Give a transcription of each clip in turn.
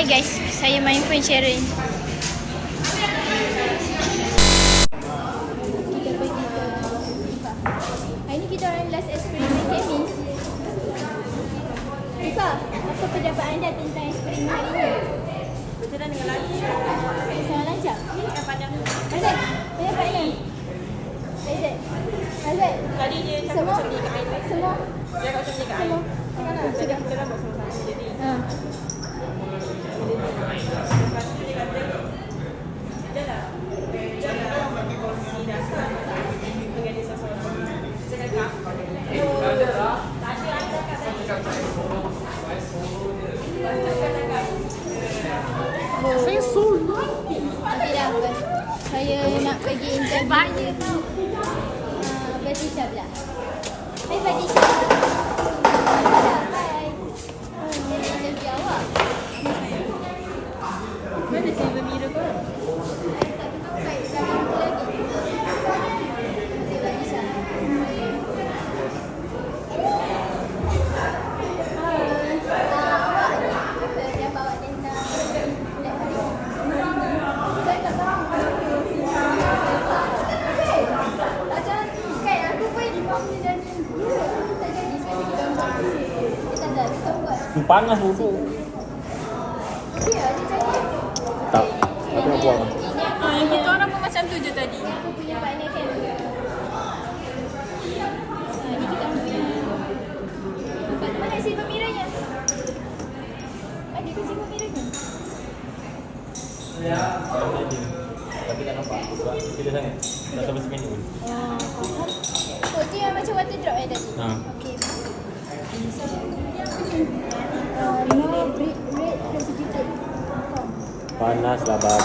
Hai guys, saya main phone sharing. Kita pergi ke Ifa. Hari ni kita orang last eksperimen kemis. Ifa, apa pendapat anda tentang eksperimen hari ni? Berjalan dengan lancar. Sangat lancar. Yang panjang. Azad, pendapat anda? Azad. Tadi dia cakap macam ni kat iPad. Semua. Dia cakap macam ni kat iPad. Jadi kita dah buat sama-sama. Jadi lepas tu dia kata dia dah kongsi dasar mengenai seseorang. Saya cakap tak ada anda kata saya solo. Tidak apa. Saya nak pergi interview. Banyak tau. Batisha pula. Hai Batisha. Hai. Jadi interview awak. mana silver mirror kau? Tak pakai. Dah jumpa lagi. Okey Batisha. Panas dulu. Tak. Aku nak buang. Yang kita orang pun macam tu je tadi. Aku punya partner kan. Ni kita punya. Mana silver mirrornya? Ada ke silver mirrornya? Tapi tak nampak. Kecil sangat. Tak sampai seminit pun. Oh, tu yang macam water drop tadi? Ha. Okey. No red precipitate. Panas lah bab.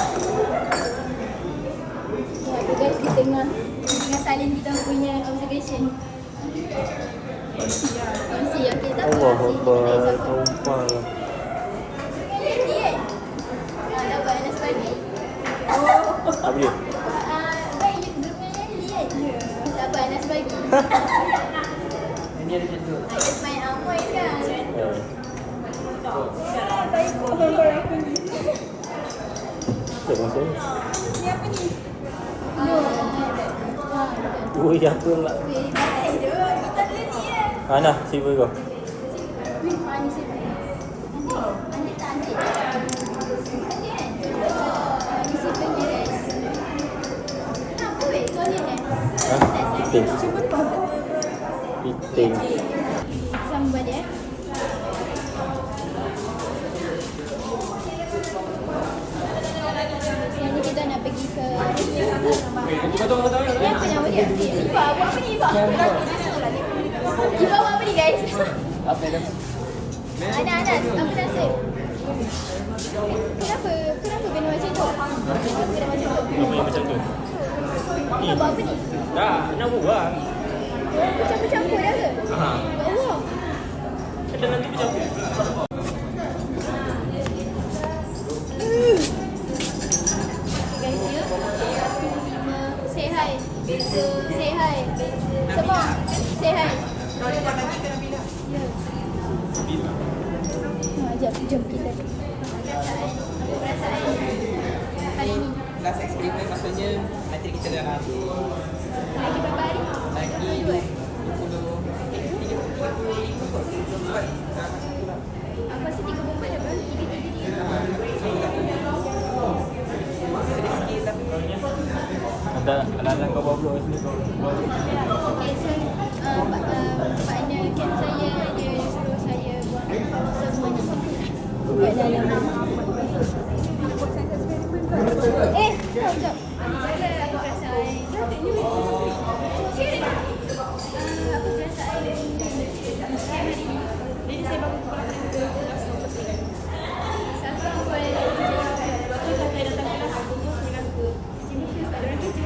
Ya, tu guys di tengah salin kita punya observation. Kongsi, okey tak apa. Allah Akbar. Tumpah lah. Tak apa, nak sebagi. Tak boleh. Baik, you grupnya lihat je. Tak apa, nak sebagi. Ini ada macam tu. I just main Amoy kan. Baik, Tak masuk. Ni apa ni? Ui, apa lah. Kita boleh ni ya. Ana, silver kau. Wih, manis ya. Andik tak andik? Andik kan? Ni silver ni guys. Kenapa weh? Solid eh? Ha? Piting. Cuba kau. Piting. Sambal dia. Sekarang ni kita nak pergi ke ni apa nama dia? Ifa, buat apa ni Ifa? Ifa buat apa ni guys? Apa dia? Anas, apa nasib? Kenapa kena macam tu? Kenapa kena macam tu? Apa yang macam tu? Nak buat apa ni? Tak, nak buang. Campur-campur dah ke? Ha. Ya Allah. Kita nanti bercampur. Guys, ya. Say hi. Say hi. Semua. Say hi. Ya. Jom kita. Apa perasaan hari ni? Last eksperimen maksudnya nanti kita dah habis. Lagi berapa hari? Lagi 22. 30 Apa sih 3 bulan apa? 3. Ada anak-anak kau bawa blok sini kau. Okay, so partner camp saya dia suruh saya buat semuanya buat dalam. Sekejap. Apa perasaan? Apa perasaan hari ni? Jadi saya bangun pukul 8. Sampai pukul Waktu saya datang kelas pukul 9. Tak ada orang kerja.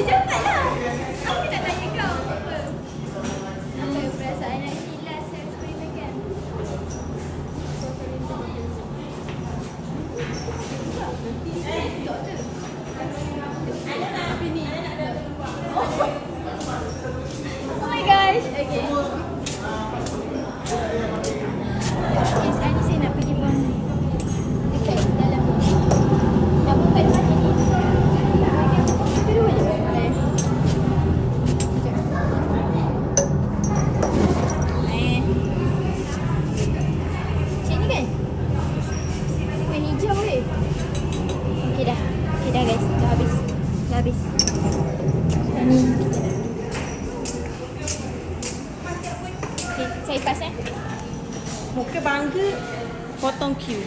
cepatlah. Aku nak tanya kau apa perasaan hari ni last eksperimen kan? Okay, saya pas Muka bangga, potong Q.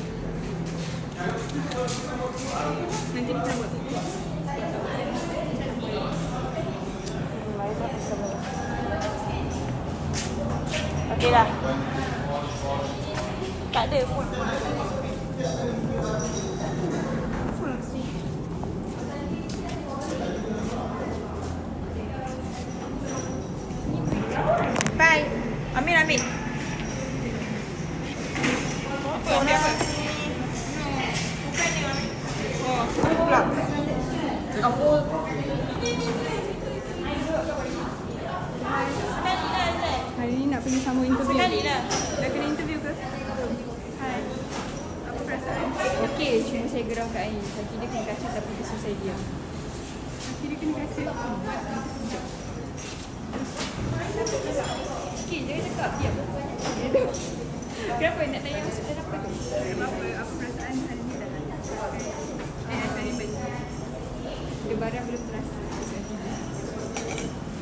Nanti kita buat. Okey dah. Tak ada full. Full sih. Bye. Ambil. Apa ni? Bukan ni ambil. Oh, pula. Apa? Hari ni nak pergi sambung interview. Sekali dah. Dah kena interview ke? Hai. Apa perasaan? Okey, cuma saya geram kat air. Kaki dia kena kaca tapi dia susah diam. Kaki dia kena kaca. Okey, jangan cakap. Diam. Kenapa nak tanya maksud apa tu? Apa perasaan hari ni dah nak hari benda. Lebaran belum terasa.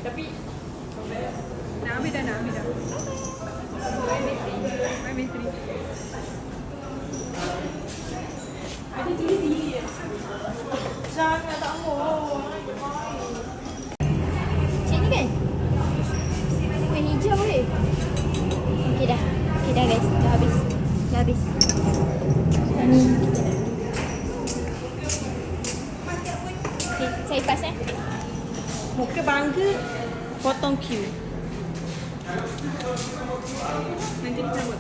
Tapi nak ambil dah. Bye, Metri. Ada TV. Jangan tak mau. Cik ni kan? Main hijau weh. Okey dah guys. Dah habis. Ni. Okay, saya pas Muka bangga, potong Q. Nanti kita buat.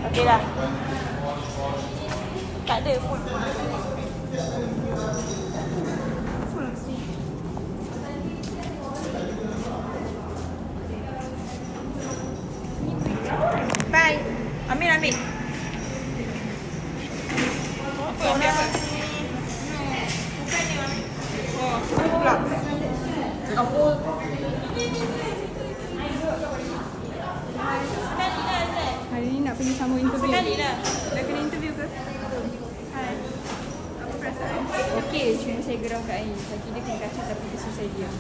Okey dah. Tak ada full. Full sih. Bye. Ambil. Apa ni? Bukan ni ambil. Oh, pula. Apa? Sekali dah. Hari ni nak pergi sambung interview. Sekali dah. Dah kena interview ke? Hai. Apa perasaan? Okey, cuma saya geram kat air. Kaki dia kena kaca tapi dia susah diam.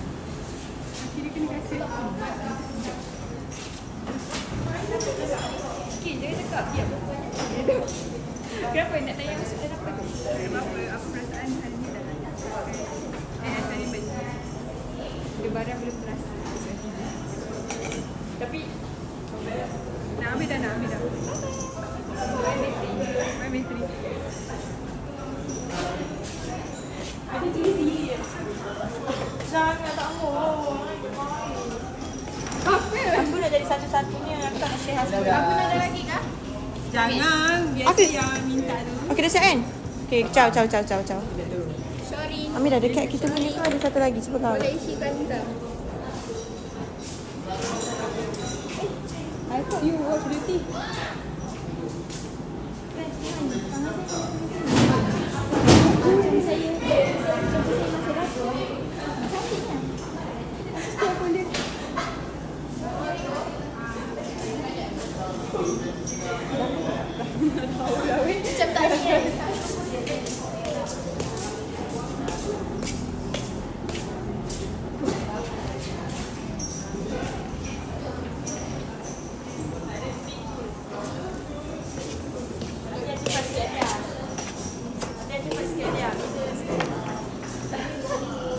Kaki dia kena kaca. Okey, jangan cakap. Diam. Kenapa nak tanya maksud apa tu? Apa perasaan hari ni dah nak hari benda. Lebaran belum terasa. Tapi nak ambil dah. Bye, Metri. Ada TV. Jangan tak mau. Aku nak jadi satu-satunya. Aku tak nak share hasil. Aku nak ada lagi kah? Jangan. Biasa yang minta tu. Okey dah siap kan? Okey, ciao. Sorry. Ambil dah dekat kita punya tu ada satu lagi. Cuba kau. Boleh isikan tak? I thought you watch Duty. Macam saya masih dapur. Cantiknya. Setiap boleh. Macam tadi kan?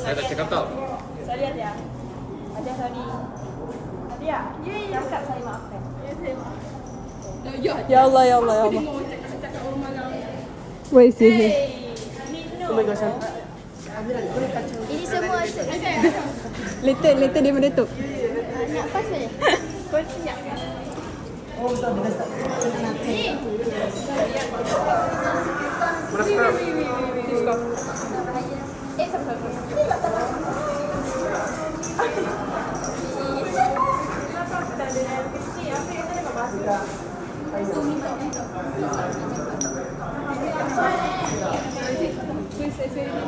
Saya tak cakap tau. Sorry Adia. Sorry. Adia. Cakap saya maafkan. Ya Allah. Wait, see. Oh my gosh. Ini semua Later dia menutup. nak pas boleh? Kau siap kan? Ni. Saya